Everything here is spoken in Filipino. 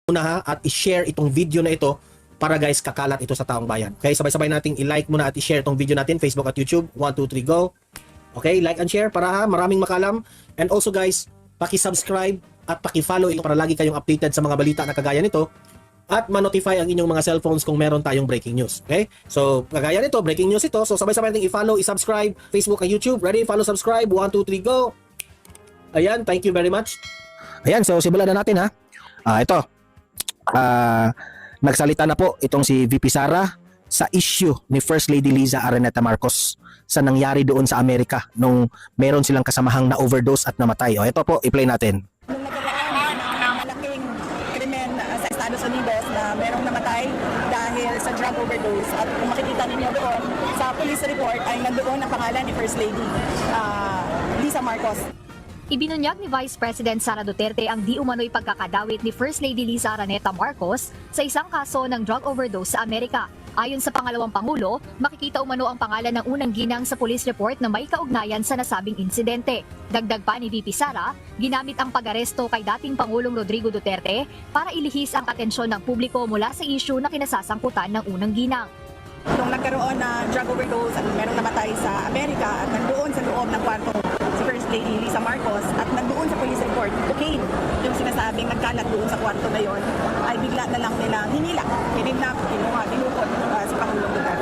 muna ha, at i-share itong video na ito para guys kakalat ito sa taong bayan. Okay, sabay-sabay nating i-like muna at i-share itong video natin, Facebook at YouTube. 1, 2, 3, go. Okay, like and share para ha, maraming makalam. And also guys, paki-subscribe at paki-follow ito para lagi kayong updated sa mga balita na kagaya nito at ma-notify ang inyong mga cellphones kung meron tayong breaking news. Okay? So, kagaya nito, breaking news ito. So, sabay-sabay nating i-follow, i-subscribe, Facebook at YouTube. Ready? Follow, subscribe. 1, 2, 3, go. Ayan, thank you very much. Ayan, so simulan na natin ha. Ito. Nagsalita na po itong si VP Sara sa issue ni First Lady Liza Araneta Marcos sa nangyari doon sa Amerika nung meron silang kasamahang na overdose at namatay. O ito po, i-play natin. Nung nagkaroon ng malaking krimen sa Estados Unidos na merong namatay dahil sa drug overdose at kung makikita ninyo doon sa police report ay nandoon ang pangalan ni First Lady Liza Marcos. Ibinunyag ni Vice President Sara Duterte ang di umano'y pagkakadawit ni First Lady Liza Araneta Marcos sa isang kaso ng drug overdose sa Amerika. Ayon sa pangalawang Pangulo, makikita umano ang pangalan ng unang ginang sa police report na may kaugnayan sa nasabing insidente. Dagdag pa ni VP Sara, ginamit ang pag-aresto kay dating Pangulong Rodrigo Duterte para ilihis ang atensyon ng publiko mula sa issue na kinasasangkutan ng unang ginang. Nung nagkaroon na drug overdose at merong namatay sa Amerika at nandoon sa loob ng kwarto si First Lady Liza Marcos at nandoon sa police report, cocaine, yung sinasabing nagkalat doon sa kwarto na yon, ay bigla na lang nila hinila, kinidnap, kinuha, dinukot si Pangulong Duterte.